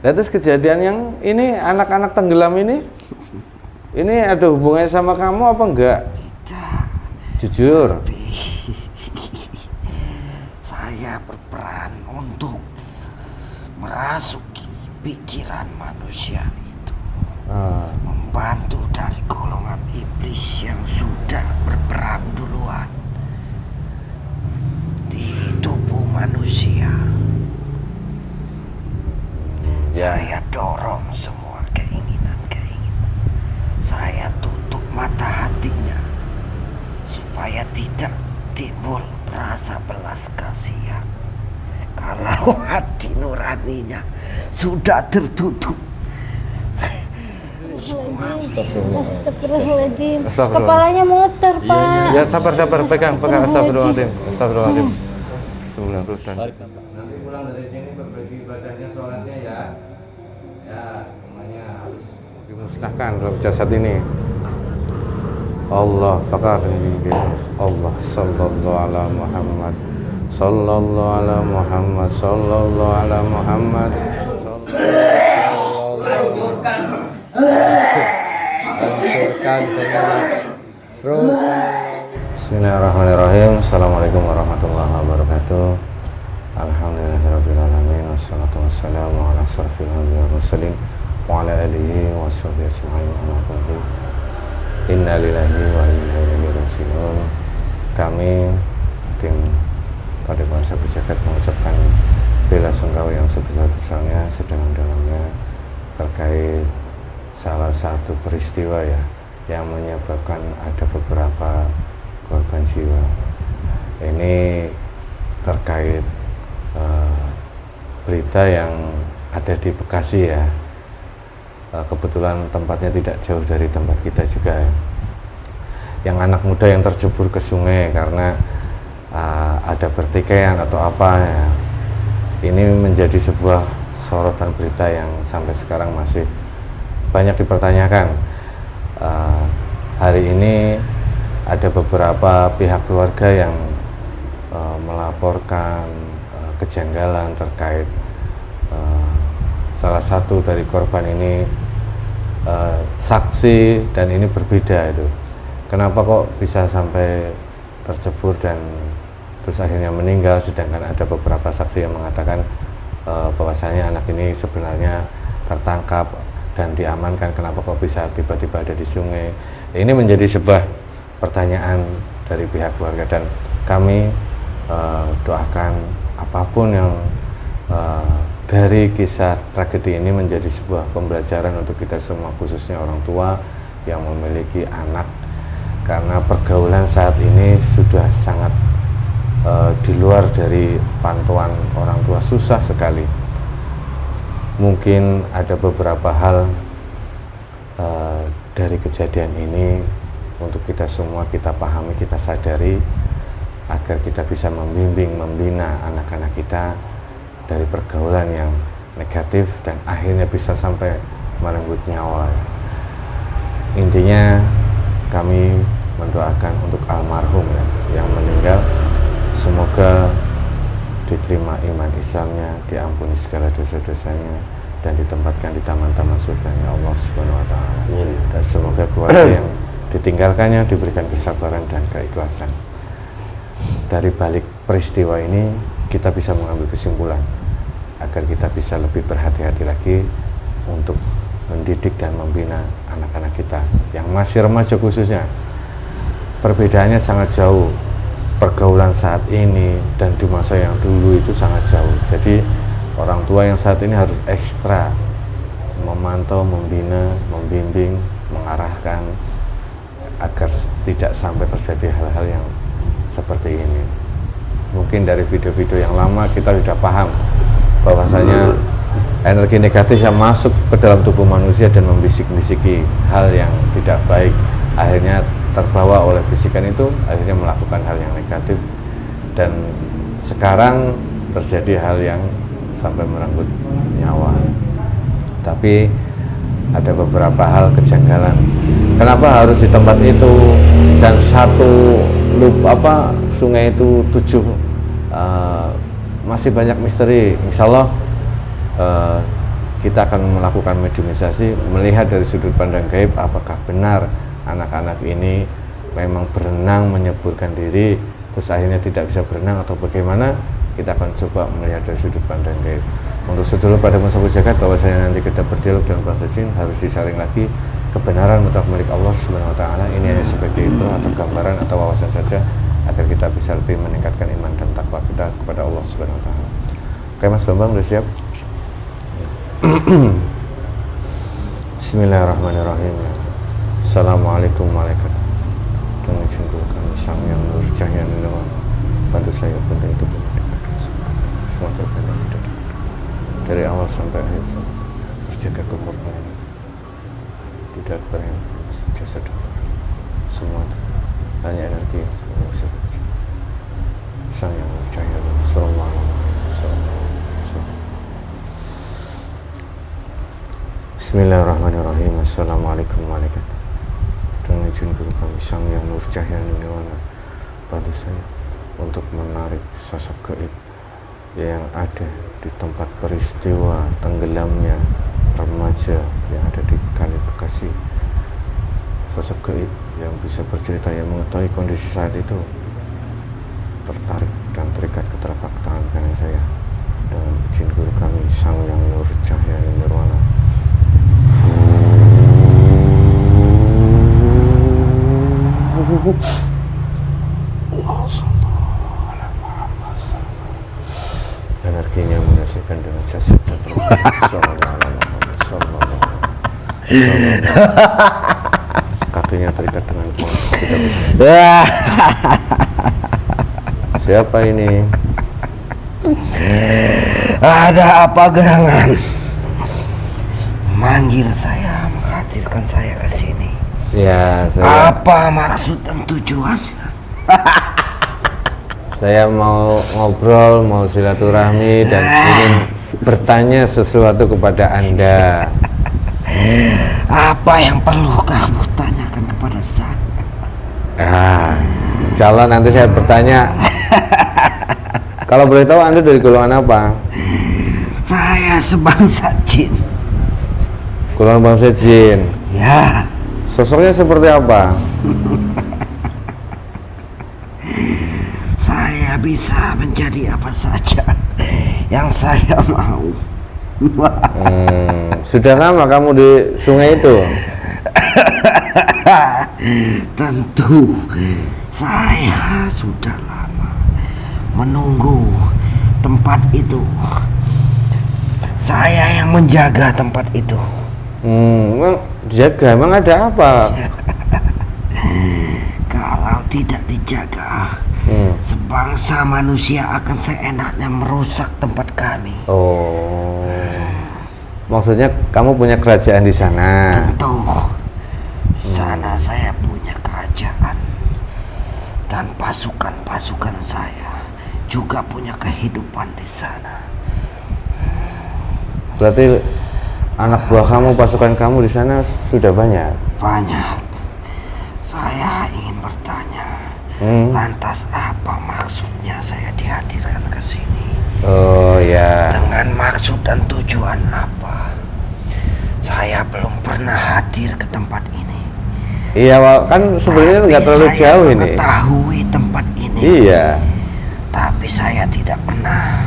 Nah, terus kejadian yang ini anak-anak tenggelam ini ada hubungannya sama kamu apa enggak? Tidak. Jujur. Saya berperan untuk merasuki pikiran manusia itu. Membantu dari golongan iblis yang sudah berperan duluan di tubuh manusia. Ya. Saya dorong semua keinginan-keinginan. Saya tutup mata hatinya supaya tidak timbul rasa belas kasihan. Kalau hati nuraninya sudah tertutup. Astagfirullahaladzim. Kepalanya muter, Pak. Ya sabar, pegang astagfirullahaladzim. Sebelum dan nanti pulang dari sini berbagi ibadahnya, sholatnya ya. Ya, semuanya harus dimusnahkan dalam jasad ini. Allah bakar ini. Allah sallallahu ala Muhammad. Sallallahu ala Muhammad. Sallallahu ala Muhammad. Hancurkan dengan terus. Bismillahirrahmanirrahim. Assalamualaikum warahmatullahi wabarakatuh. Alhamdulillahirrabbilalamin. Wassalatu wassalamu ala asrafil anbiya'i wal mursalin wa ala alihi wa sahbihi ajma'in. Inna lillahi wa inna ilaihi raji'un. Kami tim Padepokan Sahabat Jagat mengucapkan bela sungkawa yang sebesar-besarnya, sedalam-dalamnya terkait salah satu peristiwa ya yang menyebabkan ada beberapa korban jiwa. Ini terkait berita yang ada di Bekasi ya. Kebetulan tempatnya tidak jauh dari tempat kita juga ya. Yang anak muda yang terjebur ke sungai karena ada pertikaian atau apa ya. Ini menjadi sebuah sorotan berita yang sampai sekarang masih banyak dipertanyakan. Hari ini ada beberapa pihak keluarga yang melaporkan kejanggalan terkait salah satu dari korban ini saksi dan ini berbeda itu. Kenapa kok bisa sampai tercebur dan terus akhirnya meninggal, sedangkan ada beberapa saksi yang mengatakan bahwasanya anak ini sebenarnya tertangkap dan diamankan. Kenapa kok bisa tiba-tiba ada di sungai? Ini menjadi sebuah pertanyaan dari pihak keluarga dan kami doakan apapun yang dari kisah tragedi ini menjadi sebuah pembelajaran untuk kita semua, khususnya orang tua yang memiliki anak, karena pergaulan saat ini sudah sangat di luar dari pantauan orang tua, susah sekali. Mungkin ada beberapa hal dari kejadian ini untuk kita semua kita pahami, kita sadari agar kita bisa membimbing, membina anak-anak kita dari pergaulan yang negatif dan akhirnya bisa sampai merenggut nyawa. Intinya kami mendoakan untuk almarhum yang meninggal, semoga diterima iman Islamnya, diampuni segala dosa-dosanya dan ditempatkan di taman-taman surganya Allah Subhanahu wa taala. Dan semoga keluarga yang ditinggalkannya diberikan kesabaran dan keikhlasan. Dari balik peristiwa ini kita bisa mengambil kesimpulan agar kita bisa lebih berhati-hati lagi untuk mendidik dan membina anak-anak kita yang masih remaja khususnya. Perbedaannya sangat jauh, pergaulan saat ini dan di masa yang dulu itu sangat jauh. Jadi orang tua yang saat ini harus ekstra memantau, membina, membimbing, mengarahkan agar tidak sampai terjadi hal-hal yang seperti ini. Mungkin dari video-video yang lama kita sudah paham bahwasanya energi negatif yang masuk ke dalam tubuh manusia dan membisik-bisiki hal yang tidak baik, akhirnya terbawa oleh bisikan itu, akhirnya melakukan hal yang negatif, dan sekarang terjadi hal yang sampai merenggut nyawa. Tapi ada beberapa hal kejanggalan. Kenapa harus di tempat itu dan satu sungai itu 7? Masih banyak misteri. Insya Allah kita akan melakukan mediumisasi, melihat dari sudut pandang gaib apakah benar anak-anak ini memang berenang menyeburkan diri terus akhirnya tidak bisa berenang atau bagaimana. Kita akan coba melihat dari sudut pandang gaib. Untuk sedulur pada Musabur Jagat, bahwasanya nanti kita berdialog dengan bangsa jin harus disaring lagi kebenaran mutlak milik Allah Subhanahu wa taala. Ini hanya sebagai itu atau gambaran atau wawasan saja agar kita bisa lebih meningkatkan iman dan takwa kita kepada Allah Subhanahu wa taala. Oke Mas Bambang, udah siap? Bismillahirrahmanirrahim. Assalamualaikum warahmatullahi wabarakatuh. Dengan izin guru kami Sang Yang Nur Cahaya Nirwana, bantu saya bentuk itu semua terbentuk tidak dari awal sampai akhir terjaga kemurnian tidak berian jasa doa semua itu hanya energi yang bisa bekerja. Sang Yang Nur Cahaya Nirwana. Bismillahirrahmanirrahim. Assalamualaikum warahmatullahi wabarakatuh. Dengan izin guru kami Sang Yang Nur Cahaya Nirwana, bantu saya untuk menarik sosok gaib yang ada di tempat peristiwa tenggelamnya remaja yang ada di Kali Bekasi. Sosok gaib yang bisa bercerita, yang mengetahui kondisi saat itu, tertarik dan terikat ke telapak tangan kanan saya. Dengan izin guru kami Sang Yang Nur Cahaya Nirwana. Energinya menyaksikan dengan jasad dan roh. Kakinya terikat dengan pohon. Siapa ini? Ada apa gerangan? Manggil saya, menghadirkan saya ke sini. Ya, saya. Apa maksud dan tujuannya? Saya mau ngobrol, mau silaturahmi dan ingin bertanya sesuatu kepada Anda. Apa yang perlu kamu tanyakan kepada saya? Insyaallah nanti saya bertanya. Kalau boleh tahu Anda dari golongan apa? Saya sebangsa jin. Golongan bangsa jin. Ya. Sosoknya seperti apa? Saya bisa menjadi apa saja yang saya mau. Sudah lama kamu di sungai itu? Tentu saya sudah lama menunggu tempat itu. Saya yang menjaga tempat itu. Emang dijaga, emang ada apa? Kalau tidak dijaga, sebangsa manusia akan seenaknya merusak tempat kami. Oh, maksudnya kamu punya kerajaan di sana? Tentu, sana saya punya kerajaan dan pasukan-pasukan saya juga punya kehidupan di sana. Berarti anak buah kamu, pasukan kamu di sana sudah banyak? Banyak. Saya ingin bertanya, lantas apa maksudnya saya dihadirkan ke sini? Oh ya. Dengan maksud dan tujuan apa? Saya belum pernah hadir ke tempat ini. Iya, kan sebenarnya nggak terlalu jauh ini. Saya mengetahui tempat ini. Iya. Tapi saya tidak pernah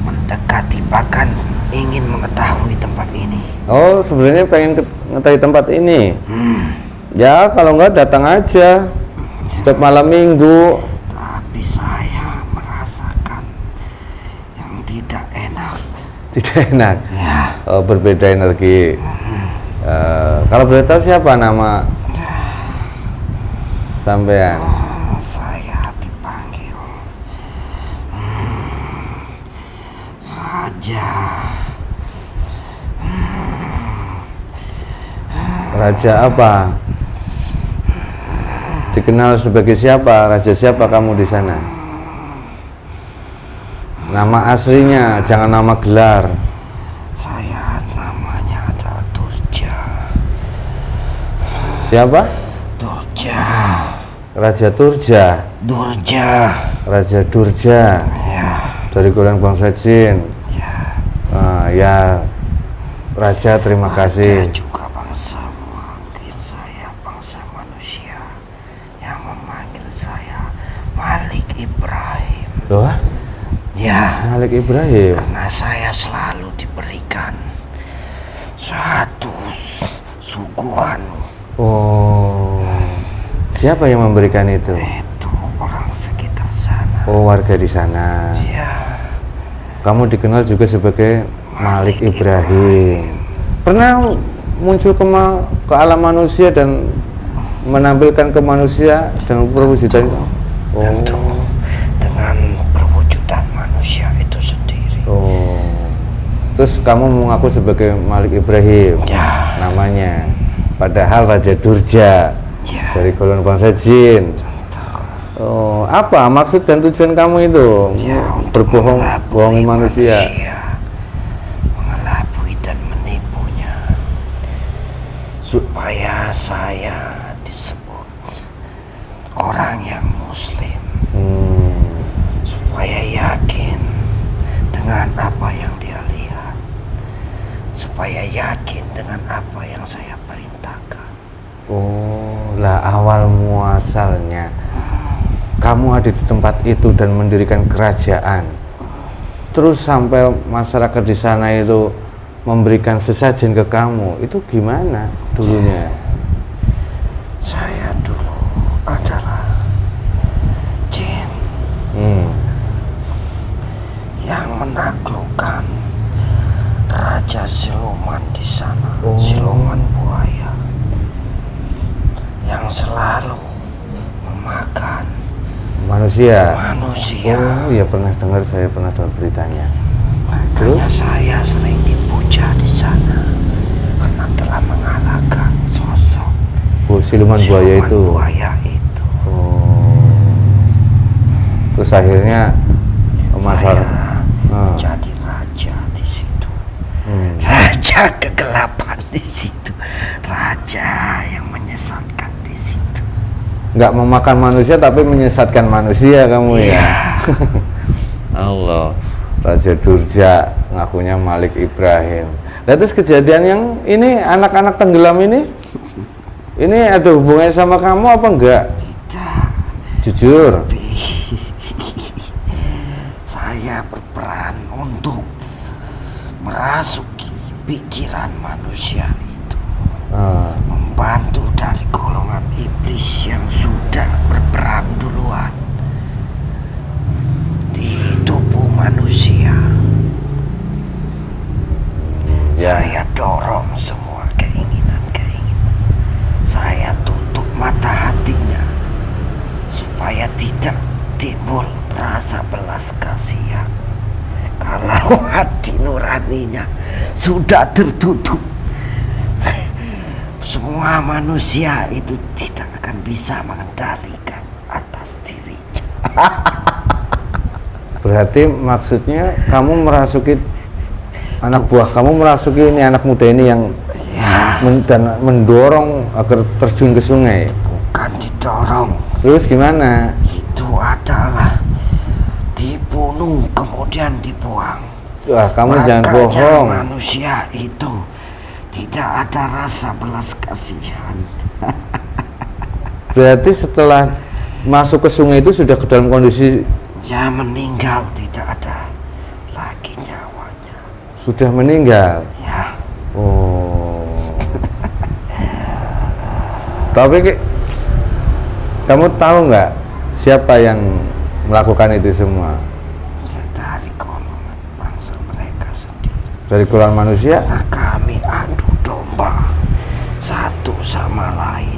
mendekati, bahkan ingin mengetahui tempat ini. Oh, sebenarnya pengen mengetahui tempat ini. Ya, kalau nggak datang aja setiap malam minggu. Tapi saya merasakan yang tidak enak. Tidak enak. Ya. Oh, berbeda energi. Kalau boleh tahu siapa nama sampean? Saya dipanggil Raja. Raja apa? Dikenal sebagai siapa? Raja siapa kamu di sana? Nama aslinya, jangan nama gelar. Saya namanya adalah Durja. Siapa? Durja. Raja Durja. Durja. Raja Durja. Ya. Dari golongan bangsa jin. Ya. Ya, Raja, terima kasih. Ada juga bangsa memanggil saya bangsa manusia, yang memanggil saya Malik Ibrahim. Loh? Ya, Malik Ibrahim. karena saya selalu diberikan satu suguhan. Oh, siapa yang memberikan itu? Itu orang sekitar sana. Oh, warga di sana. Ya, Kamu dikenal juga sebagai Malik Ibrahim. Pernah muncul ke alam manusia dan menampilkan ke manusia dengan perwujudan itu? tentu dengan perwujudan manusia itu sendiri. Oh. Terus kamu mengaku sebagai Malik Ibrahim, Ya. namanya. Padahal Raja Durja Ya. dari golongan bangsa jin. Oh, apa maksud dan tujuan kamu itu? Ya, Berbohong, bohongi manusia. Mengelabui dan menipunya, supaya saya disebut orang yang muslim, supaya yakin dengan apa yang dia lihat, supaya yakin dengan apa yang saya perintahkan. Oh, lah awal muasalnya kamu ada di tempat itu dan mendirikan kerajaan. Terus sampai masyarakat di sana itu memberikan sesajen ke kamu. Itu gimana dulunya? Saya dulu adalah jin yang menaklukkan Raja Siluman di sana. Oh. Siluman buaya yang selalu memakan Manusia. manusia. Oh, ya pernah dengar, saya pernah dengar beritanya. Makanya saya sering dipuja di sana karena telah mengalahkan sosok Oh, siluman buaya itu. buaya itu. Oh. Terus akhirnya masyarakat Saya jadi raja di situ. Raja kegelapan di situ. Raja yang menyesatkan di situ. nggak memakan manusia tapi menyesatkan manusia kamu ya. Allah. Raja Durja ngakunya Malik Ibrahim. Nah, terus kejadian yang ini anak-anak tenggelam ini ada hubungannya sama kamu apa enggak? Tidak. Jujur. Saya berperan untuk merasuki pikiran manusia itu, membantu dari golongan iblis yang sudah berperang duluan di tubuh manusia. Ya. Saya dorong semua keinginan-keinginan. Saya tutup mata hatinya supaya tidak timbul rasa belas kasihan. Kalau hati nuraninya sudah tertutup, semua manusia itu tidak akan bisa mengendalikan atas dirinya. Berarti maksudnya kamu merasuki anak buah kamu, merasuki ini anak muda ini yang dan mendorong agar terjun ke sungai. Bukan didorong. Terus gimana? Itu adalah dibunuh kemudian dibuang. Wah, kamu jangan Makanya bohong. manusia itu tidak ada rasa belas kasihan. Berarti setelah masuk ke sungai itu sudah ke dalam kondisi Dia meninggal, tidak ada lagi nyawanya. sudah meninggal. Ya, Oh. Tapi kamu tahu nggak siapa yang melakukan itu semua? dari golongan bangsa mereka sendiri. Dari golongan manusia? Nah, kami adu domba satu sama lain,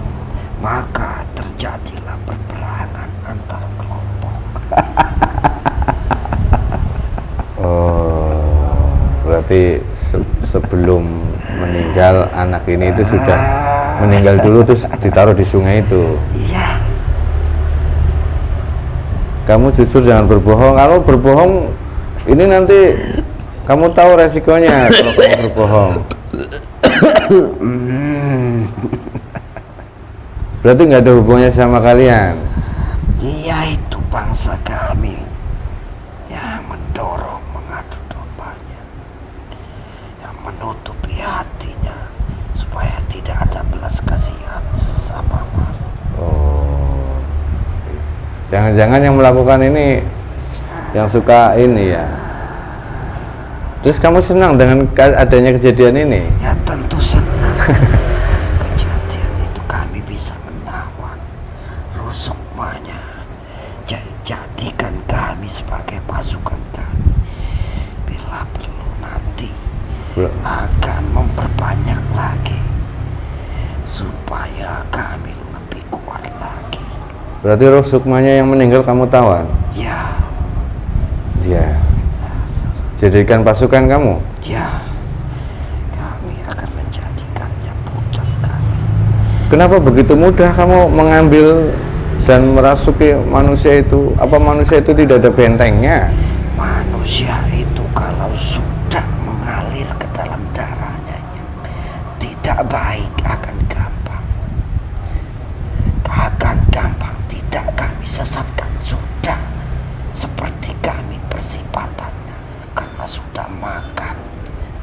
maka terjadilah peperangan antar kelompok. Oh, berarti sebelum meninggal anak ini itu sudah meninggal dulu terus ditaruh di sungai itu. Iya. Kamu jujur, jangan berbohong. Kalau berbohong ini nanti kamu tahu resikonya kalau kamu berbohong. Berarti nggak ada hubungannya sama kalian. Dia itu bangsa kami yang mendorong mengadu dombanya, yang menutupi hatinya supaya tidak ada belas kasihan sesama makhluk. Oh, jangan-jangan yang melakukan ini yang suka ini ya. Terus kamu senang dengan adanya kejadian ini? Ya tentu senang. Kejadian itu kami bisa menawan rusukmanya. Jadikan kami sebagai pasukan kami. Bila perlu nanti akan memperbanyak lagi supaya kami lebih kuat lagi. Berarti roh sukmanya yang meninggal kamu tawan? Ya. Ya. Jadikan pasukan kamu? Ya. Kami akan menjadikannya budak kami. Kenapa begitu mudah kamu mengambil dan merasuki manusia itu? Apa manusia itu tidak ada bentengnya? Manusia itu kalau sudah mengalir ke dalam darahnya yang tidak baik akan gampang. Tidak kami sesatkan. Sudah seperti kami persipatannya karena sudah makan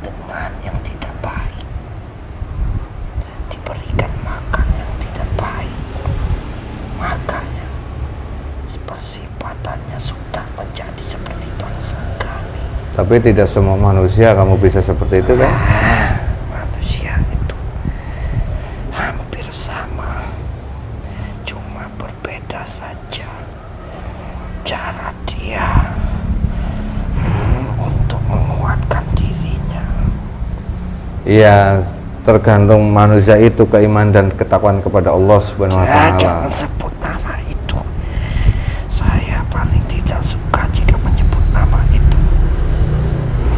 dengan yang tidak baik, diberikan makan yang tidak baik, makanya persipatannya sudah menjadi seperti bangsa kami. Tapi tidak semua manusia kamu bisa seperti itu kan? Manusia itu hampir sama, cuma berbeda saja cara dia untuk menguatkan dirinya. Iya, tergantung manusia itu keimanan dan ketakwaan kepada Allah Subhanahu wa taala. Jangan sebut nama itu. Saya paling tidak suka jika menyebut nama itu.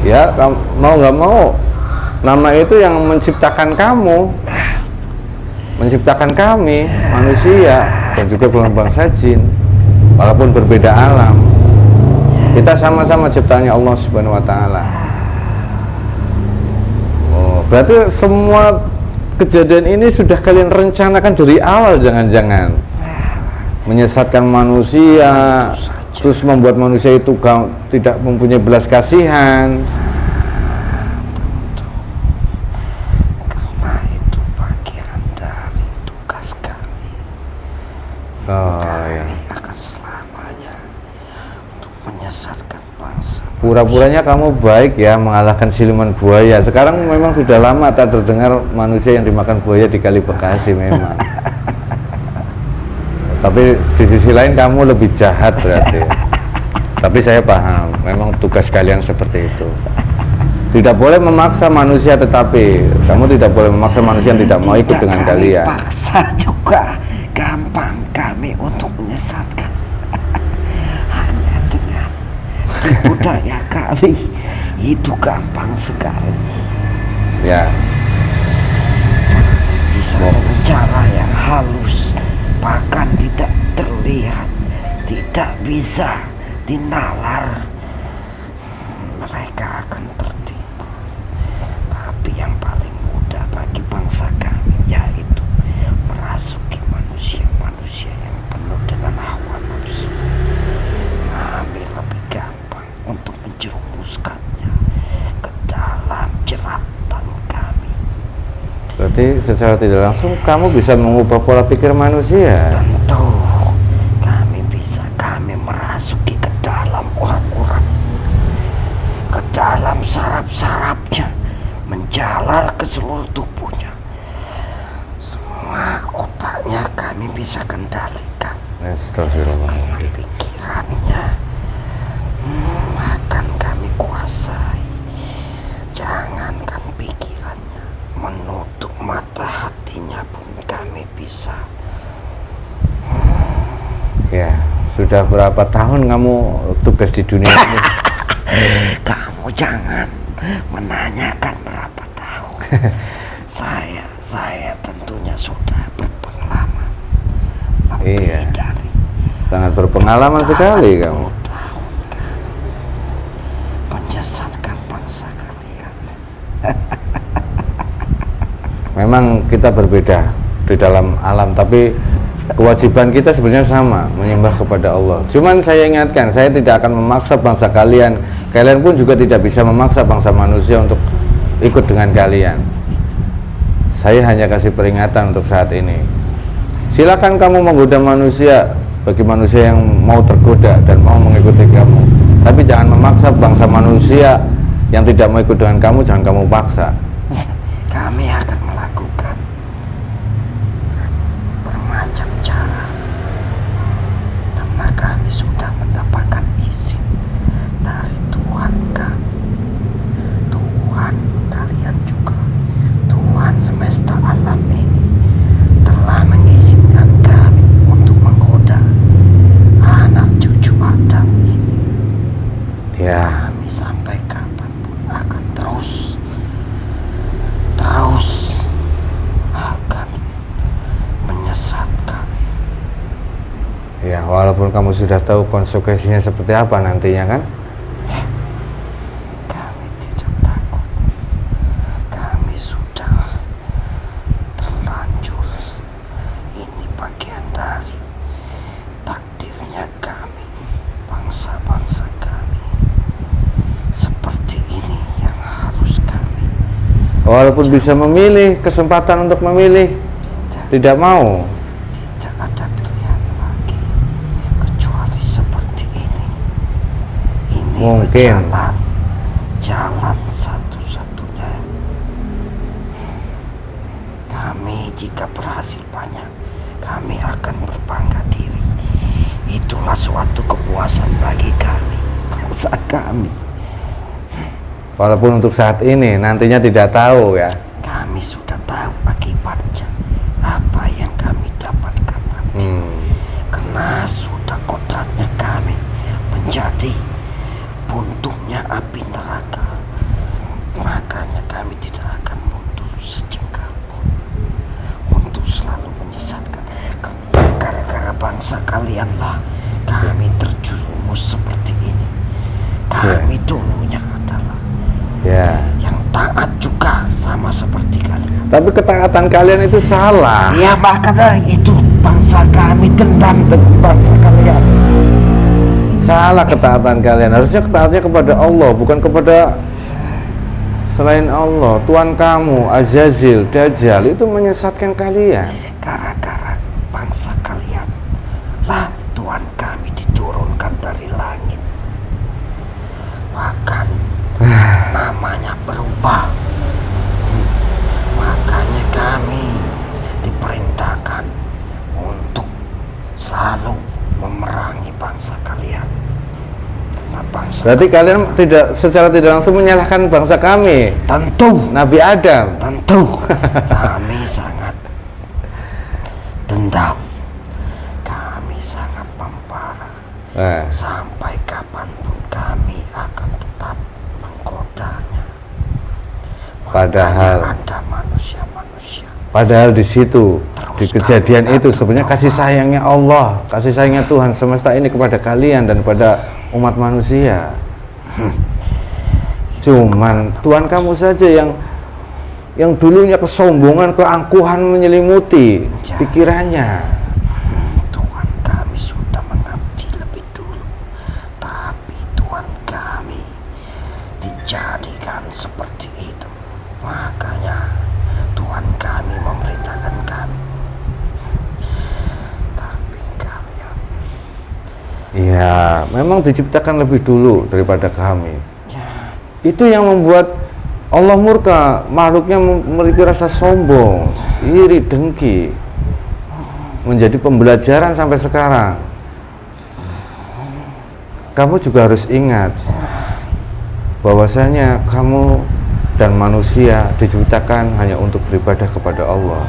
Ya, mau nggak mau, nama itu yang menciptakan kamu, menciptakan kami, manusia, dan juga gelombang bangsa jin. Walaupun berbeda alam, kita sama-sama ciptaannya Allah Subhanahu wa taala. Oh, berarti semua kejadian ini sudah kalian rencanakan dari awal, jangan-jangan menyesatkan manusia, terus membuat manusia itu tidak mempunyai belas kasihan. Karena itu bagian dari tugas kami. Oh ya. Akan selamanya untuk menyesatkan bangsa. Pura-puranya kamu baik ya mengalahkan siluman buaya. Sekarang memang sudah lama tak terdengar manusia yang dimakan buaya di Kali Bekasi memang. Tapi di sisi lain kamu lebih jahat berarti. Tapi saya paham, memang tugas kalian seperti itu. Tidak boleh memaksa manusia, tetapi kamu tidak boleh memaksa manusia yang tidak mau ikut dengan kalian. Paksa juga gampang kami untuk menyesatkan. Hanya dengan budaya kami itu gampang sekali. Ya. Bisa dengan cara yang halus, bahkan tidak terlihat, tidak bisa dinalar, mereka akan tertipu. Tapi yang paling mudah bagi bangsa kami yaitu merasuki manusia-manusia yang penuh dengan hawa nafsu. Kami lebih gampang untuk menjerumuskannya ke dalam jeratan kami. Berarti secara tidak langsung kamu bisa mengubah pola pikir manusia. Tentu kami merasuki ke dalam orang-orang, ke dalam saraf-sarafnya, menjalar ke seluruh tubuhnya. Semua otaknya kami bisa kendalikan. Astagfirullahaladzim. Pikirannya akan kami kuasai. Jangankan pikirannya, menutup mata hatinya pun kami bisa. Ya, sudah berapa tahun kamu tugas di dunia ini? Kamu jangan menanyakan berapa tahun. Saya tentunya sudah berpengalaman. Iya. Dari Sangat berpengalaman sekali kamu. tahun menyesatkan bangsa kalian. Memang kita berbeda di dalam alam, tapi kewajiban kita sebenarnya sama, menyembah kepada Allah. Cuman saya ingatkan, saya tidak akan memaksa bangsa kalian. Kalian pun juga tidak bisa memaksa bangsa manusia untuk ikut dengan kalian. Saya hanya kasih peringatan untuk saat ini. Silakan kamu menggoda manusia bagi manusia yang mau tergoda dan mau mengikuti kamu. Tapi jangan memaksa bangsa manusia yang tidak mau ikut dengan kamu, jangan kamu paksa. Kami akan melakukan bermacam cara karena kami sudah mendapatkan izin dari Tuhan kami, Tuhan kalian juga, Tuhan semesta alam ini telah mengizinkan kami untuk menggoda anak cucu Adam ini. Ya, Kami sampai kapanpun akan terus akan menyesatkan. ya, walaupun kamu sudah tahu konsekuensinya seperti apa nantinya kan? Kami tidak takut. Kami sudah terlanjur. Ini bagian dari takdirnya kami, bangsa-bangsa kami. Seperti ini yang harus kami. Walaupun bisa memilih, kesempatan untuk memilih, tidak mau. Tidak ada pilihan lagi kecuali seperti ini. Ini Mungkin. jalan satu-satunya. Kami jika berhasil banyak, kami akan berbangga diri. Itulah suatu kepuasan bagi kami, bangsa kami. Walaupun untuk saat ini, nantinya tidak tahu ya. Kami sudah tahu akibatnya apa yang kami dapatkan nanti. Karena sudah kodratnya kami menjadi buntutnya api neraka. Makanya kami tidak akan mundur sejengkal pun untuk selalu menyesatkan. Gara-gara bangsa kalianlah kami terjerumus seperti ini. Kami dulunya adalah yang taat juga sama seperti kalian. Tapi ketaatan kalian itu salah. Ya makanya itu bangsa kami dendam dengan bangsa kalian. Salah ketaatan kalian. Harusnya ketaatnya kepada Allah, bukan kepada selain Allah. Tuhan kamu, Azazil, Dajjal itu menyesatkan kalian. Gara-gara bangsa kalian lah Tuhan kami diturunkan dari langit. Bahkan namanya berubah. Makanya kami diperintahkan untuk selalu memerangi bangsa kalian. Karena bangsa Berarti kalian tidak secara tidak langsung menyalahkan bangsa kami, tentu Nabi Adam. kami sangat dendam. Kami sangat membara. Sampai kapanpun kami akan tetap menggodanya. Padahal ada manusia-manusia. Padahal di situ, di kejadian itu sebenarnya kasih sayangnya Allah, kasih sayangnya Tuhan semesta ini kepada kalian dan pada umat manusia. Cuman Tuhan kamu saja yang dulunya kesombongan, keangkuhan menyelimuti pikirannya. Tuhan kami sudah mengabdi lebih dulu, tapi Tuhan kami dijadikan seperti itu. Makanya Tuhan kami memerintahkan kami. Tapi kalian, Ya, memang diciptakan lebih dulu daripada kami. ya, Itu yang membuat Allah murka, makhluknya memiliki rasa sombong, iri, dengki, menjadi pembelajaran sampai sekarang. Kamu juga harus ingat bahwasanya kamu dan manusia diciptakan hanya untuk beribadah kepada Allah.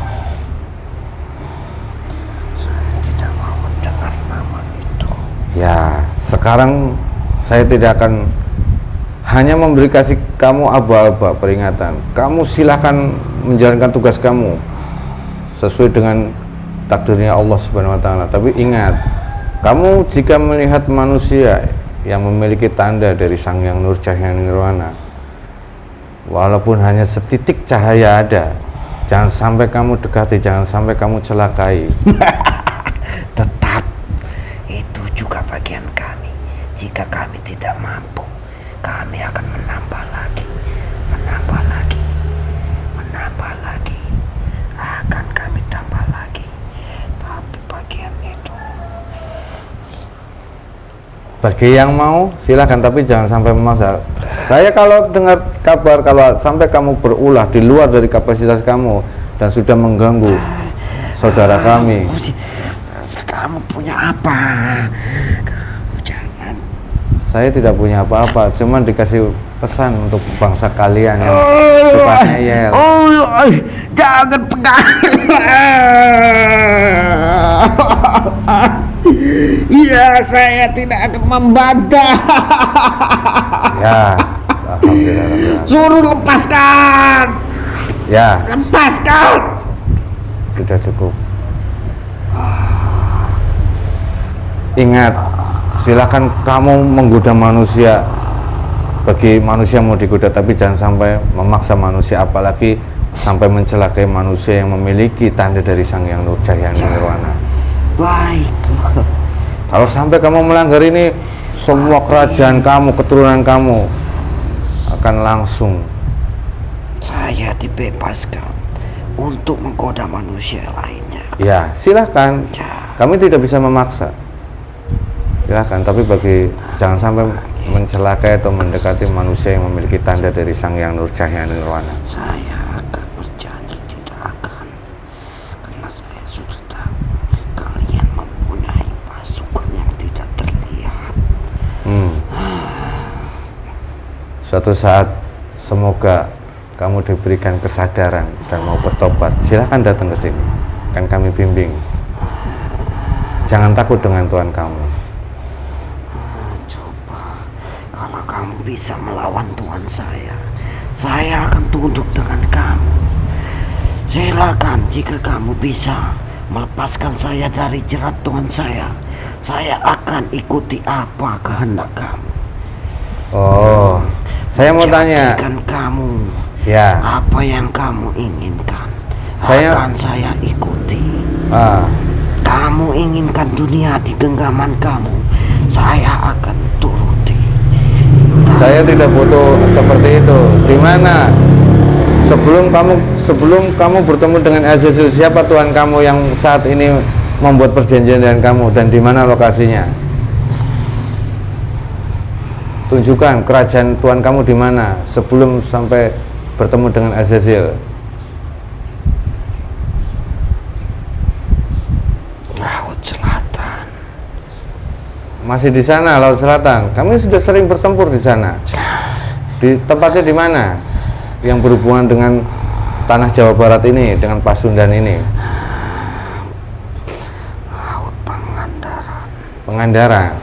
saya tidak mau mendengar nama itu. Ya, sekarang saya tidak akan hanya kasih kamu aba-aba peringatan. Kamu silakan menjalankan tugas kamu sesuai dengan takdirnya Allah Subhanahu wa taala. Tapi ingat, kamu jika melihat manusia yang memiliki tanda dari Sang Hyang Nur Cahaya Nirwana, walaupun hanya setitik cahaya ada, jangan sampai kamu dekati, jangan sampai kamu celakai. Tetap itu juga bagian kami. Jika kami tidak mampu, kami akan menambah lagi, Bagi yang mau silakan, tapi jangan sampai memaksa. Saya kalau dengar kabar kalau sampai kamu berulah di luar dari kapasitas kamu dan sudah mengganggu saudara kami. Kamu punya apa? Kamu jangan. Saya tidak punya apa-apa, cuman dikasih pesan untuk bangsa kalian yang suka ngeyel. Jangan pegang. Iya, saya tidak akan membantah. Ya, alhamdulillah. Suruh lepaskan. Ya, Lepaskan. sudah cukup. Ingat, silakan kamu menggoda manusia. Bagi manusia mau digoda, tapi jangan sampai memaksa manusia, apalagi sampai mencelakai manusia yang memiliki tanda dari Sang Hyang Nurjaya Nirwana. Baik. Kalau sampai kamu melanggar ini, semua kerajaan kamu, keturunan kamu akan langsung. Saya dibebaskan untuk menggoda manusia lainnya. Ya, silahkan. Ya. Kami tidak bisa memaksa. Silahkan, tapi jangan sampai mencelakai atau mendekati manusia yang memiliki tanda dari Sang Hyang Nurjaya Nirwana. Saya akan berjanji tidak akan, karena saya sudah tahu kalian mempunyai pasukan yang tidak terlihat. Suatu saat semoga kamu diberikan kesadaran dan mau bertobat. Silahkan datang ke sini, kan kami bimbing. Jangan takut dengan Tuhan kamu. Kalau kamu bisa melawan Tuhan saya akan tunduk dengan kamu. Silakan, jika kamu bisa melepaskan saya dari jerat Tuhan saya akan ikuti apa kehendak kamu. Oh, saya mau tanya. Jadikan kamu Ya. apa yang kamu inginkan akan saya ikuti. Kamu inginkan dunia di genggaman kamu, saya akan turuti. Saya tidak butuh seperti itu. Di mana sebelum kamu bertemu dengan Azazel, siapa Tuhan kamu yang saat ini membuat perjanjian dengan kamu, dan di mana lokasinya? Tunjukkan kerajaan Tuhan kamu di mana sebelum sampai bertemu dengan Azazel. Laut Selatan. Masih di sana, Laut Selatan. Kami sudah sering bertempur di sana. Di tempatnya di mana? Yang berhubungan dengan tanah Jawa Barat ini, dengan Pasundan ini. Laut Pangandaran. Pangandaran.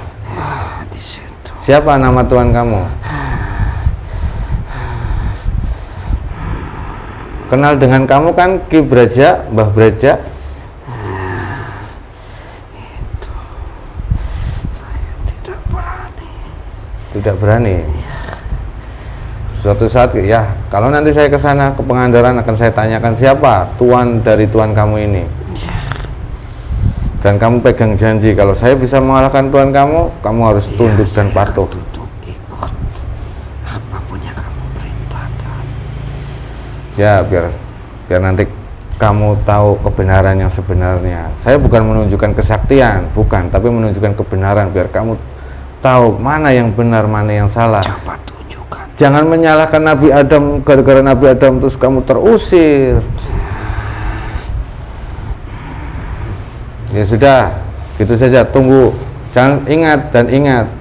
Di situ. Siapa nama Tuhan kamu? Kenal dengan kamu kan Ki Braja, Mbah Braja? Itu. Saya tidak berani. Tidak berani. Suatu saat ya, kalau nanti saya ke sana ke Pangandaran akan saya tanyakan siapa tuan dari tuan kamu ini. Dan kamu pegang janji kalau saya bisa mengalahkan tuan kamu harus tunduk dan patuh. Tunduk, ikut apapun yang kamu perintahkan. Ya, biar nanti kamu tahu kebenaran yang sebenarnya. Saya bukan menunjukkan kesaktian, bukan, tapi menunjukkan kebenaran biar kamu tahu mana yang benar, mana yang salah. Coba tunjukkan. Jangan menyalahkan Nabi Adam, gara-gara Nabi Adam terus kamu terusir. Ya sudah, gitu saja, tunggu. Jangan ingat,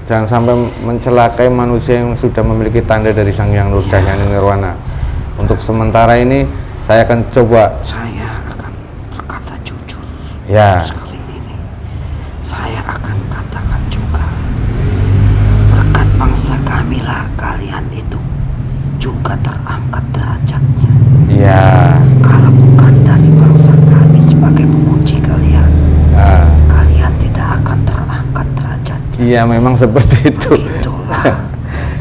jangan sampai mencelakai manusia yang sudah memiliki tanda dari Sang Hyang Nurjaya Nirwana. Untuk sementara ini saya akan coba. Saya akan berkata jujur. Ya. Sekali ini saya akan katakan juga, berkat bangsa kamilah kalian itu juga terangkat derajatnya. Ya. Kalau bukan dari bangsa kami sebagai pemuji kalian, kalian tidak akan terangkat derajatnya. Iya, memang seperti itu. Itulah.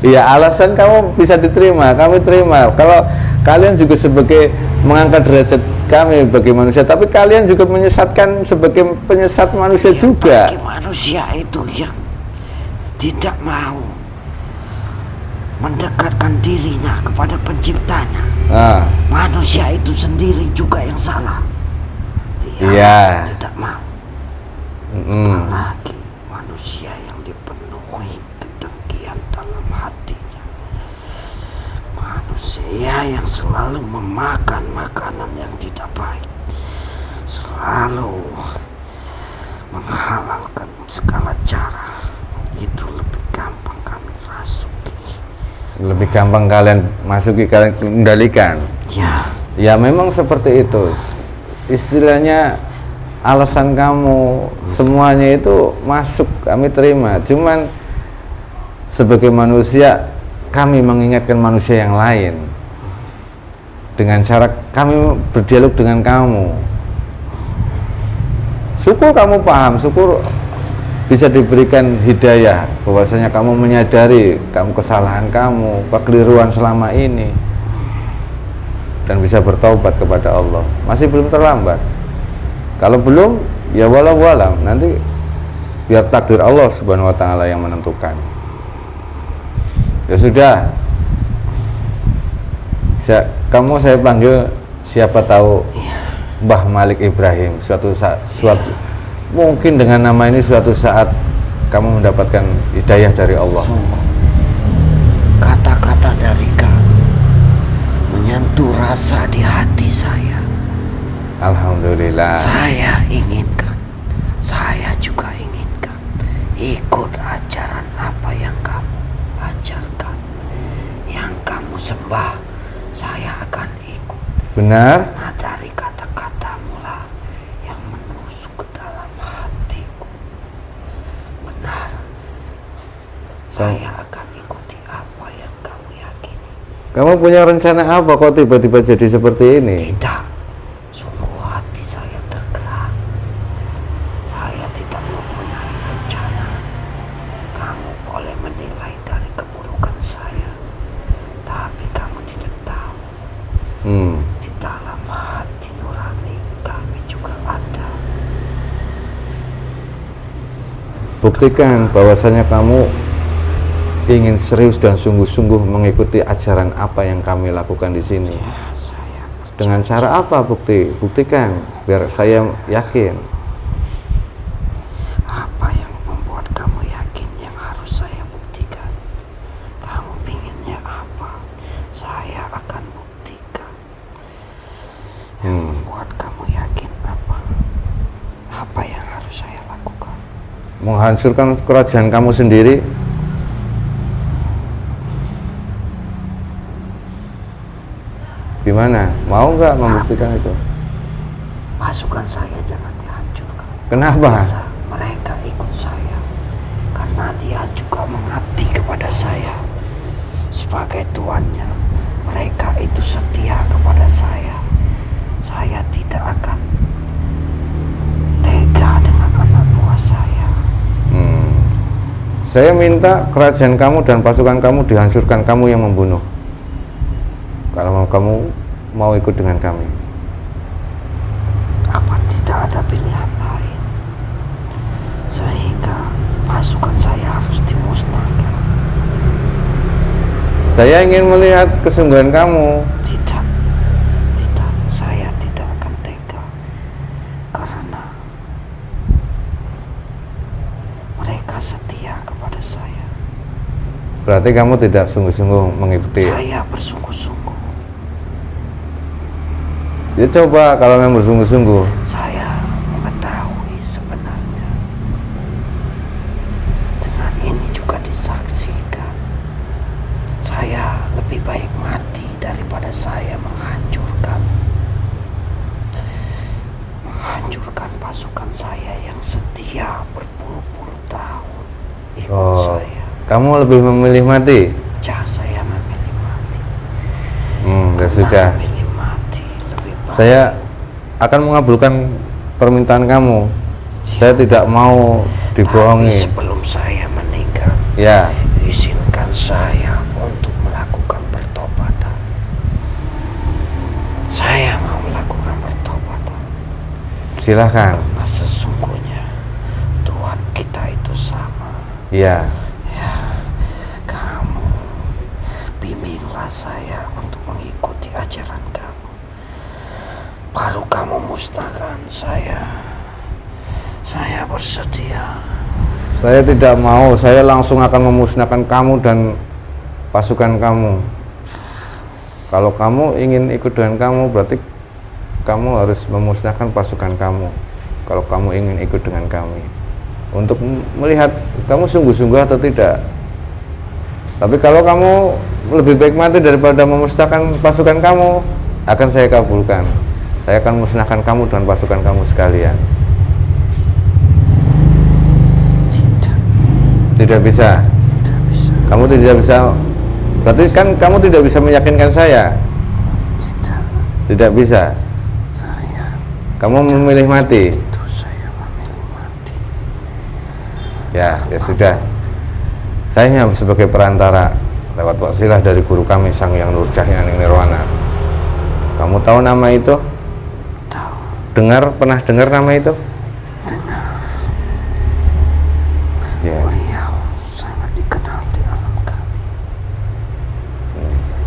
Iya, alasan kamu bisa diterima, kami terima. Kalau kalian juga sebagai mengangkat derajat kami bagi manusia, tapi kalian juga menyesatkan sebagai penyesat manusia juga. Bagi manusia itu yang tidak mau mendekatkan dirinya kepada penciptanya, manusia itu sendiri juga yang salah. Dia tidak mau. Apalagi manusia yang dipenuhi manusia yang selalu memakan makanan yang tidak baik, selalu menghalalkan segala cara, itu lebih gampang kami masuki. Lebih gampang kalian masuki, kalian kendalikan. Ya memang seperti itu. Istilahnya alasan kamu semuanya itu masuk, kami terima. Cuman sebagai manusia, kami mengingatkan manusia yang lain dengan cara kami berdialog dengan kamu. Syukur kamu paham, syukur bisa diberikan hidayah bahwasanya kamu menyadari kamu kesalahan kamu, kekeliruan selama ini, dan bisa bertaubat kepada Allah. Masih belum terlambat. Kalau belum, ya walau alam, nanti biar takdir Allah Subhanahu wa taala yang menentukan. Ya sudah. Kamu saya panggil siapa tahu Mbah Malik Ibrahim. Suatu mungkin dengan nama ini suatu saat kamu mendapatkan hidayah dari Allah. Kata-kata dari kamu menyentuh rasa di hati saya. Alhamdulillah. Saya inginkan, saya juga inginkan ikut ajaran apa yang kamu ajarkan, yang kamu sembah. Saya akan ikut. Benar? Nah, dari kata-katamu lah yang menusuk ke dalam hatiku. Benar. Saya akan ikuti apa yang kamu yakini. Kamu punya rencana apa kok tiba-tiba jadi seperti ini? Tidak. Sungguh hati saya tergerak. Saya tidak mempunyai rencana. Kamu boleh menilai dari keburukan saya, tapi kamu tidak tahu. Di dalam hati nurani kami juga ada. Buktikan bahwasanya kamu ingin serius dan sungguh-sungguh mengikuti ajaran apa yang kami lakukan di sini. Ya, saya percaya. Dengan cara apa? Buktikan biar saya yakin. Apa yang membuat kamu yakin yang harus saya buktikan? Kamu pinginnya apa? Saya akan buktikan. Yang membuat kamu yakin apa? Apa yang harus saya lakukan? Menghancurkan kerajaan kamu sendiri. Gimana? Mau nggak membuktikan itu? Pasukan saya jangan dihancurkan. Kenapa? Bisa mereka ikut saya karena dia juga mengabdi kepada saya sebagai tuannya. Mereka itu setia kepada saya. Saya tidak akan tega dengan anak buah saya. Saya minta kerajaan kamu dan pasukan kamu dihancurkan, kamu yang membunuh. Kalau kamu mau ikut dengan kami. Apa tidak ada pilihan lain sehingga pasukan saya harus dimusnahkan? Saya ingin melihat kesungguhan kamu. Tidak, saya tidak akan tega karena mereka setia kepada saya. Berarti kamu tidak sungguh-sungguh mengikuti. Saya bersungguh-sungguh. Ya coba kalau memang bersungguh-sungguh. Saya mengetahui sebenarnya. Dengan ini juga disaksikan. Saya lebih baik mati daripada saya menghancurkan pasukan saya yang setia berpuluh-puluh tahun ikut saya. Kamu lebih memilih mati? Ya, saya memilih mati. Ya sudah. Memilih mati lebih baik. Saya akan mengabulkan permintaan kamu. Saya tidak mau dibohongi. Tapi sebelum saya meninggal, Ya. izinkan saya untuk melakukan pertobatan. Saya mau melakukan pertobatan. Silahkan. Karena sesungguhnya Tuhan kita itu sama. Ya. Ya, kamu bimbinglah saya untuk mengikuti ajaran kamu. Baru kamu musnahkan saya. Saya bersedia. Saya tidak mau. Saya langsung akan memusnahkan kamu dan pasukan kamu. Kalau kamu ingin ikut dengan kamu, berarti kamu harus memusnahkan pasukan kamu. Kalau kamu ingin ikut dengan kami, untuk melihat kamu sungguh-sungguh atau tidak. Tapi kalau kamu lebih baik mati daripada memusnahkan pasukan kamu, akan saya kabulkan. Saya akan musnahkan kamu dan pasukan kamu sekalian. Tidak bisa. Kamu tidak bisa. Berarti kan kamu tidak bisa meyakinkan saya. Tidak bisa. Kamu memilih mati. Ya sudah. Saya hanya sebagai perantara lewat wasilah dari guru kami Sang Hyang Nurjahyaning Nirwana. Kamu tahu nama itu? Tahu. Pernah dengar nama itu? Dengar. Ya. Beliau sangat dikenal di alam kami.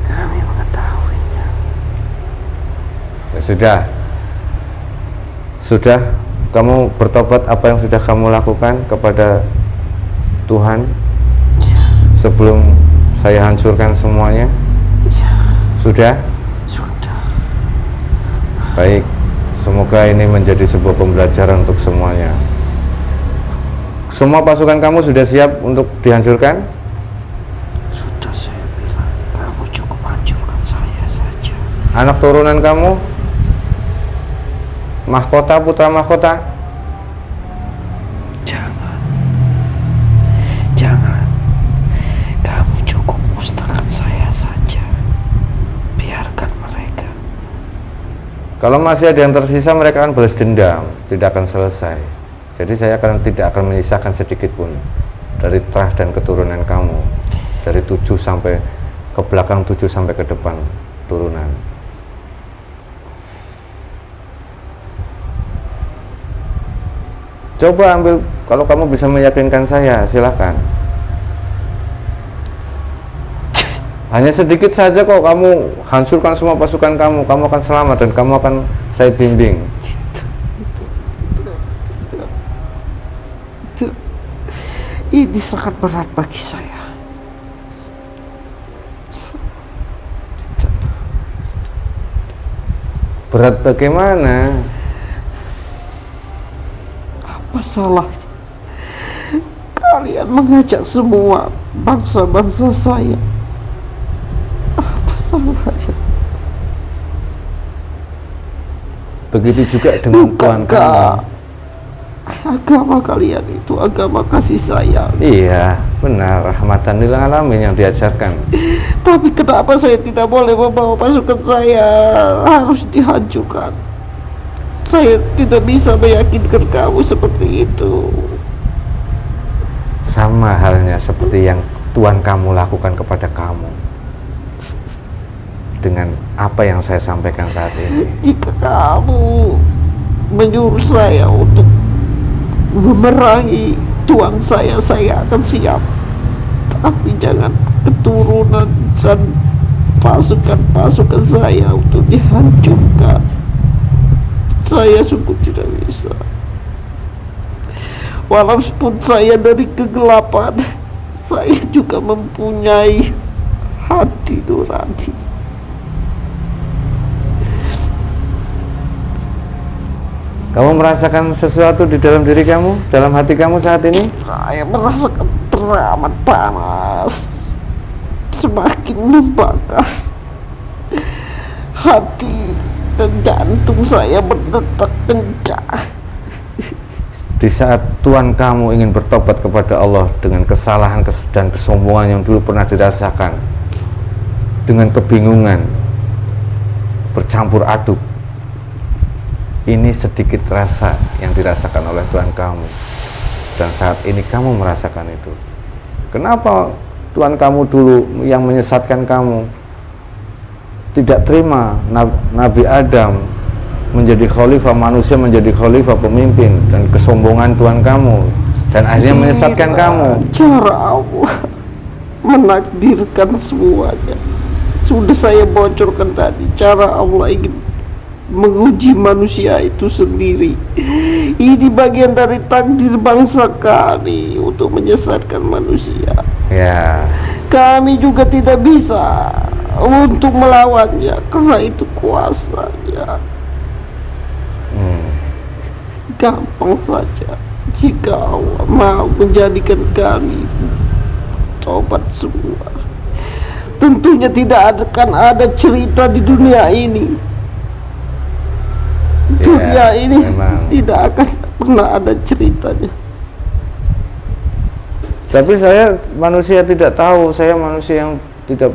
Kami mengetahuinya. Ya sudah. Kamu bertobat apa yang sudah kamu lakukan kepada Tuhan sebelum saya hancurkan semuanya? Sudah? Sudah. Baik, semoga ini menjadi sebuah pembelajaran untuk semuanya. Semua pasukan kamu sudah siap untuk dihancurkan? Sudah saya bilang, kamu cukup hancurkan saya saja. Anak turunan kamu? Mahkota, putra mahkota? Jangan. Kamu cukup musnahkan saya saja. Biarkan mereka. Kalau masih ada yang tersisa, mereka akan balas dendam, tidak akan selesai. Jadi saya tidak akan menyisakan sedikit pun dari terah dan keturunan kamu, dari 7 sampai ke belakang, 7 sampai ke depan turunan. Coba ambil, kalau kamu bisa meyakinkan saya, silakan. Hanya sedikit saja kok, kamu hancurkan semua pasukan kamu akan selamat dan kamu akan saya bimbing. Ini sangat berat bagi saya. Berat bagaimana? Apa salahnya kalian mengajak semua bangsa-bangsa saya? Apa salahnya? Begitu juga dengan Tuhan kamu. Agama kalian itu agama kasih sayang. Iya, benar, rahmatan lil alamin yang diajarkan. Tapi kenapa saya tidak boleh membawa pasukan saya? Harus dihancurkan. Saya tidak bisa meyakinkan kamu seperti itu. Sama halnya seperti yang Tuhan kamu lakukan kepada kamu dengan apa yang saya sampaikan saat ini. Jika kamu menyuruh saya untuk memerangi Tuhan saya akan siap. Tapi jangan keturunan dan pasukan-pasukan saya untuk dihancurkan. Saya sungguh tidak bisa. Walaupun saya dari kegelapan, saya juga mempunyai hati nurani. Kamu merasakan sesuatu di dalam diri kamu, dalam hati kamu saat ini? Saya merasakan teramat panas, semakin membakar. Hati dan jantung saya berdetak kencang. Di saat Tuhan kamu ingin bertobat kepada Allah dengan kesalahan dan kesombongan yang dulu pernah dirasakan, dengan kebingungan, bercampur aduk, ini sedikit rasa yang dirasakan oleh Tuhan kamu, dan saat ini kamu merasakan itu. Kenapa Tuhan kamu dulu yang menyesatkan kamu tidak terima Nabi Adam menjadi khalifah, manusia menjadi khalifah, pemimpin, dan kesombongan Tuhan kamu, dan akhirnya menyesatkan kamu? Cara Allah menakdirkan semuanya. Sudah saya bocorkan tadi, cara Allah ingin menguji manusia itu sendiri. Ini bagian dari takdir bangsa kami untuk menyesatkan manusia. Ya. Kami juga tidak bisa untuk melawannya, karena itu kuasanya. Gampang saja jika Allah mau menjadikan kami tobat semua. Tentunya tidak akan ada cerita di dunia ini. Dunia ini memang. Tidak akan pernah ada ceritanya. Tapi saya manusia tidak tahu, saya manusia yang tidak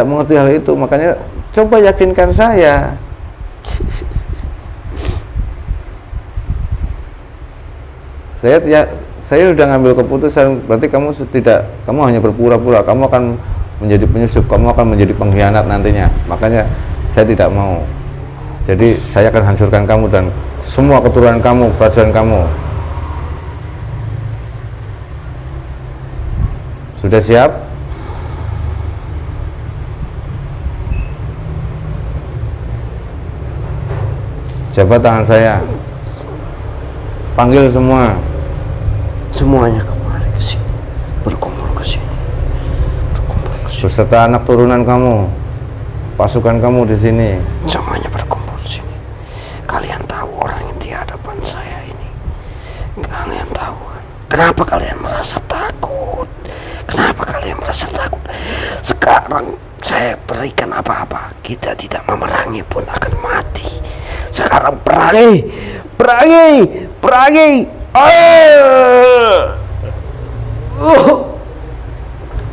mengerti hal itu, makanya coba yakinkan saya. Saya sudah ngambil keputusan, berarti kamu hanya berpura-pura, kamu akan menjadi penyusup, kamu akan menjadi pengkhianat nantinya. Makanya saya tidak mau. Jadi saya akan hancurkan kamu dan semua keturunan kamu, kerajaan kamu. Sudah siap? Jabat tangan saya. Panggil semua. Semuanya kemari ke sini, berkumpul ke sini, beserta anak turunan kamu, pasukan kamu di sini. Semuanya berkumpul di sini. Kalian tahu orang yang di hadapan saya ini. Kalian tahu kan? Kenapa kalian merasa takut? Kenapa kalian merasa takut? Sekarang saya berikan apa-apa, kita tidak memerangi pun akan mati. Sekarang perangi, perangi, perangi.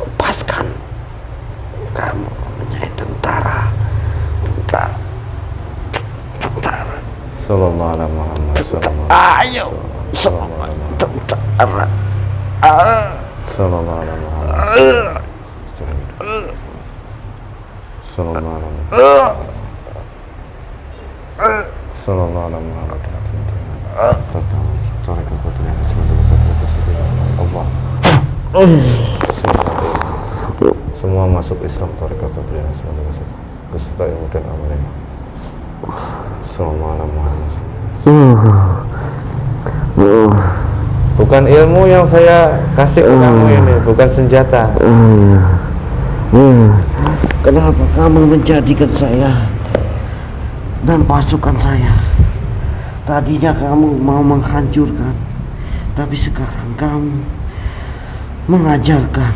Lepaskan kamu menjadi tentara. Sallallahu alaihi Muhammad. Ayo, semua tentara. Sallallahu alaihi Muhammad. Sallallahu alaihi Muhammad. Sallallahu alaihi Muhammad. Allah. Semua masuk Islam, Tarekat Qadiriyah beserta ilmu dan amalnya. Sallallahu alaihi Muhammad. Bukan ilmu yang saya kasih ke kamu ini, bukan senjata. Kenapa kamu menjadikan saya dan pasukan saya? Tadinya kamu mau menghancurkan, tapi sekarang kamu mengajarkan.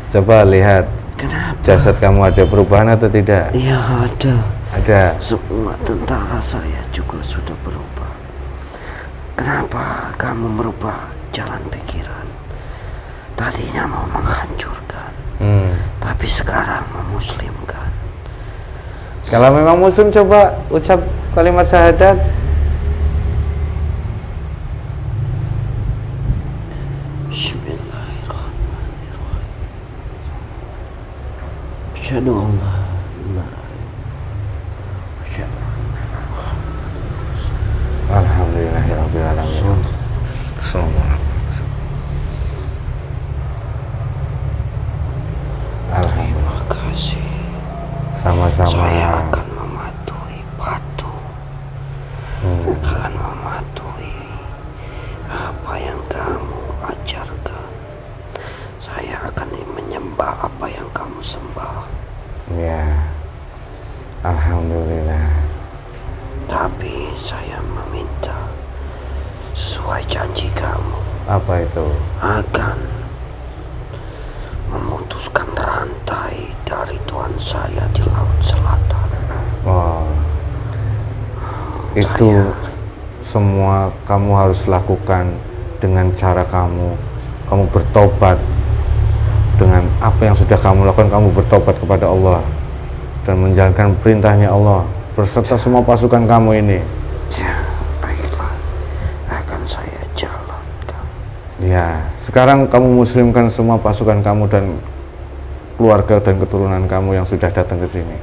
Coba lihat. Kenapa? Jasad kamu ada perubahan atau tidak? Iya ada. Ada. Semua tentara saya juga sudah berubah. Kenapa kamu merubah jalan pikiran? Tadinya mau menghancurkan, tapi sekarang memuslimkan. Kalau memang muslim, coba ucap kalimat syahadat. Bismillahirrahmanirrahim. Asyhadu an la ilaha illallah. Alhamdulillahirabbil alamin. Terima kasih. Sama-sama. Saya akan mematuhi patuh, akan mematuhi apa yang kamu ajarkan. Saya akan menyembah apa yang kamu sembah. Ya, alhamdulillah. Tapi saya meminta sesuai janji kamu. Apa itu? Akan memutuskan rantai dari Tuhan saya di Laut Selatan. Oh, itu semua kamu harus lakukan dengan cara kamu. Kamu bertobat dengan apa yang sudah kamu lakukan. Kamu bertobat kepada Allah dan menjalankan perintahnya Allah beserta semua pasukan kamu ini. Ya, baiklah, akan saya jalankan. Ya, sekarang kamu muslimkan semua pasukan kamu dan keluarga dan keturunan kamu yang sudah datang ke sini.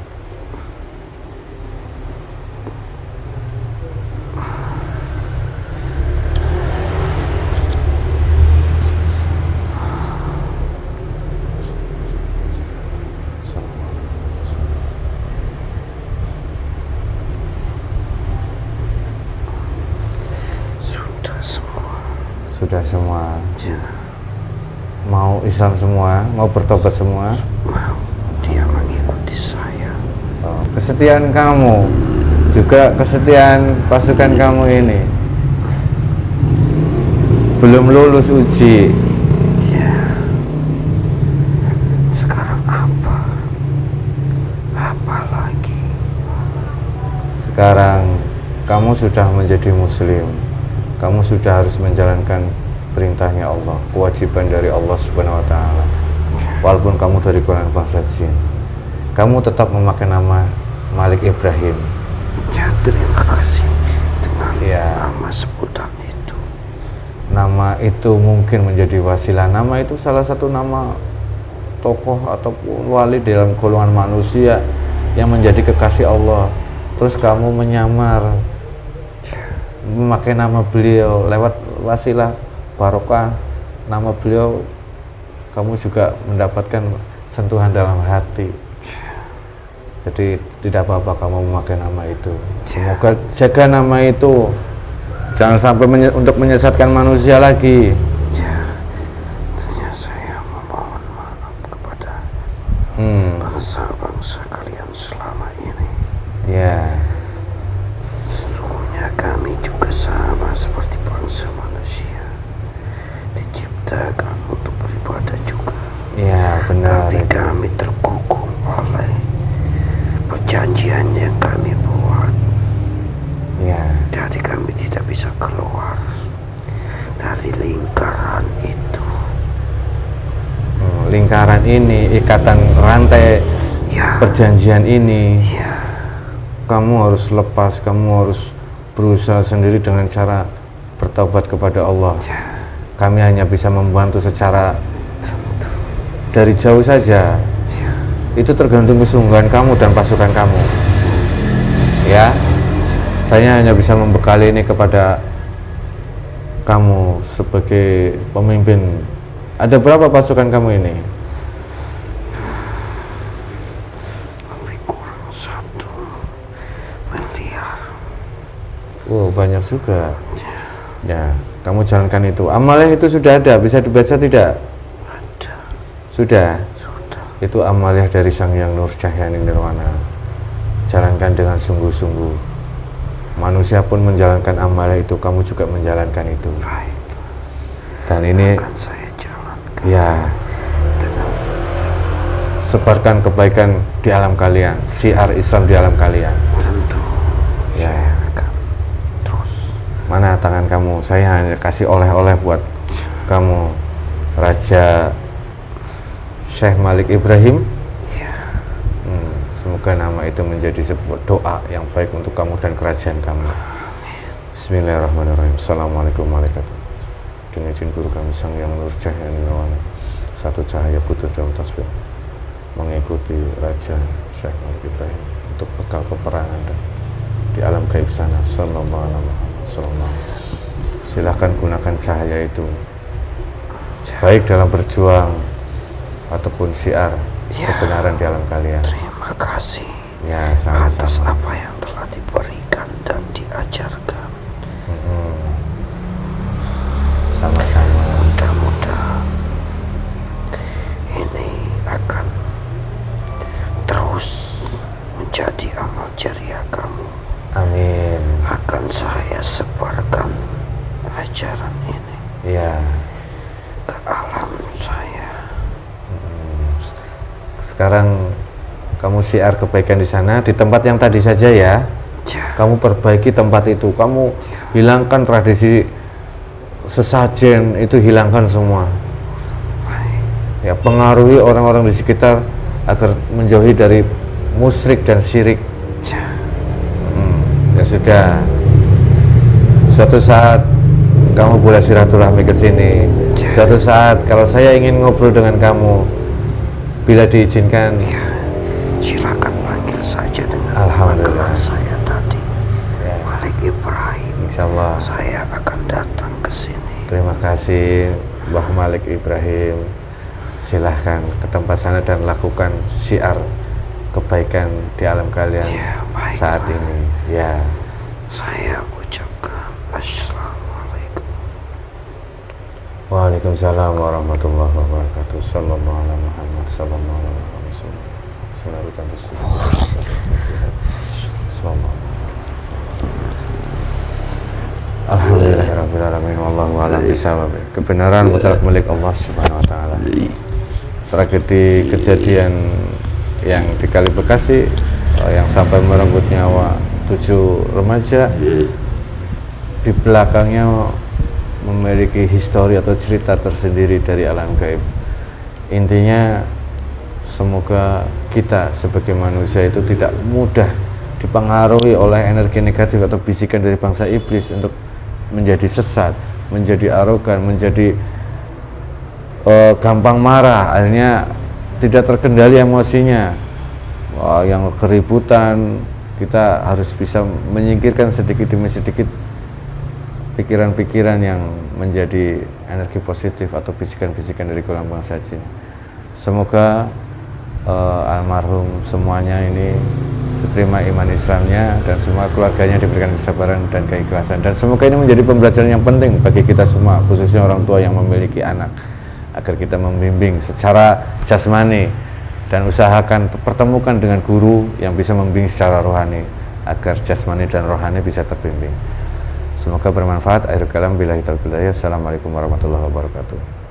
Sudah semua. Sudah semua. Ya. mau Islam semua, mau bertobat semua? Mau, dia mengikuti saya. Kesetiaan kamu, juga kesetiaan pasukan kamu ini belum lulus uji. Ya. Sekarang apa? Apa lagi? Sekarang kamu sudah menjadi muslim. Kamu sudah harus menjalankan perintahnya Allah, kewajiban dari Allah Subhanahu wa taala. Walaupun kamu dari golongan bangsa jin, kamu tetap memakai nama Malik Ibrahim. Ya, terima kasih dengan Ya. nama sebutan itu. Nama itu mungkin menjadi wasilah. Nama itu salah satu nama tokoh ataupun wali dalam golongan manusia yang menjadi kekasih Allah. Terus kamu menyamar memakai nama beliau lewat wasilah barokah nama beliau, kamu juga mendapatkan sentuhan dalam hati. Jadi tidak apa-apa kamu memakai nama itu. Semoga jaga nama itu, jangan sampai untuk menyesatkan manusia lagi. Tentunya saya memohon maaf kepada bangsa-bangsa kalian selama ini. Ya. Sesungguhnya kami juga sama seperti bangsa manusia, diciptakan untuk beribadah juga. Ya benar. Tapi kami terkungkung oleh perjanjian yang kami buat. Ya. Jadi kami tidak bisa keluar dari lingkaran itu. Lingkaran ini, ikatan rantai Ya. perjanjian ini, Ya. kamu harus lepas. Kamu harus berusaha sendiri dengan cara bertobat kepada Allah. Ya. Kami hanya bisa membantu secara dari jauh saja. Ya. Itu tergantung kesungguhan kamu dan pasukan kamu. Ya, saya hanya bisa membekali ini kepada kamu sebagai pemimpin. Ada berapa pasukan kamu ini? Lebih kurang 1 miliar. Wow, banyak juga. Ya, kamu jalankan itu. Amalnya itu sudah ada, bisa dibaca tidak? Ada. Sudah. Sudah. Itu amaliyah dari Sang Yang Nur Cahyani Nirwana. Jalankan dengan sungguh-sungguh. Manusia pun menjalankan amaliyah itu, kamu juga menjalankan itu. Baik. Dan ini Akan saya jalankan ya, dengan sebarkan kebaikan di alam kalian, syiar Islam di alam kalian. tentu. Ya. Saya akan terus. Mana tangan kamu? Saya hanya kasih oleh-oleh buat kamu, Raja Syekh Malik Ibrahim. Ya. Semoga nama itu menjadi sebuah doa yang baik untuk kamu dan kerajaan kamu. Bismillahirrahmanirrahim. Assalamualaikum warahmatullahi wabarakatuh. Dengan izin guru kami Sang Yang Nur Cahyani Nirwana, satu cahaya putih dalam tasbih, mengikuti Raja Syekh Malik Ibrahim untuk bekal peperangan dan di alam gaib sana. Sallallahu alaihi wasallam. Silahkan gunakan cahaya itu baik dalam berjuang ataupun syiar kebenaran di alam kalian. Terima kasih Ya, atas sama-sama. apa yang telah diberikan dan diajarkan. Sama-sama. Mudah-mudahan ini akan terus menjadi amal jariah kamu. Amin. Akan saya sebarkan ajaran ini Ya. ke alam saya. Sekarang kamu syiar kebaikan di sana, di tempat yang tadi saja ya. Ya. Kamu perbaiki tempat itu. Kamu hilangkan tradisi sesajen, itu hilangkan semua. Baik. Ya, pengaruhi orang-orang di sekitar agar menjauhi dari musyrik dan syirik. Ya. Ya sudah. Suatu saat kamu boleh silaturahmi ke sini. Suatu saat kalau saya ingin ngobrol dengan kamu, bila diizinkan. Ya. Silakan panggil saja dengan Alhamdulillah. panggilan saya tadi. Ya. Malik Ibrahim. Insyaallah. Saya akan datang ke sini. Terima kasih Mbah Malik Ibrahim. Silahkan ke tempat sana dan lakukan syiar kebaikan di alam kalian Ya, baiklah. saat ini. Ya. Saya ucapkan Assalamualaikum. Waalaikumsalam warahmatullahi wabarakatuh. Sallallahu alaihi Muhammad sallallahu alaihi wasallam. Alhamdulillahirabbil alamin wallahu a'lam bishawab. Kebenaran mutlak milik Allah Subhanahu wa taala. Tragedi kejadian yang di Kali Bekasi yang sampai merenggut nyawa 7 remaja di belakangnya memiliki histori atau cerita tersendiri dari alam gaib. Intinya semoga kita sebagai manusia itu tidak mudah dipengaruhi oleh energi negatif atau bisikan dari bangsa iblis untuk menjadi sesat, menjadi arogan, menjadi gampang marah, akhirnya tidak terkendali emosinya. Yang keributan, kita harus bisa menyingkirkan sedikit demi sedikit pikiran-pikiran yang menjadi energi positif atau bisikan-bisikan dari golongan bangsa jin. Semoga almarhum semuanya ini diterima iman Islamnya dan semua keluarganya diberikan kesabaran dan keikhlasan, dan semoga ini menjadi pembelajaran yang penting bagi kita semua, khususnya orang tua yang memiliki anak, agar kita membimbing secara jasmani dan usahakan pertemukan dengan guru yang bisa membimbing secara rohani agar jasmani dan rohani bisa terbimbing. Semoga bermanfaat. Akhirul kalam billahi taufiq. Assalamualaikum warahmatullahi wabarakatuh.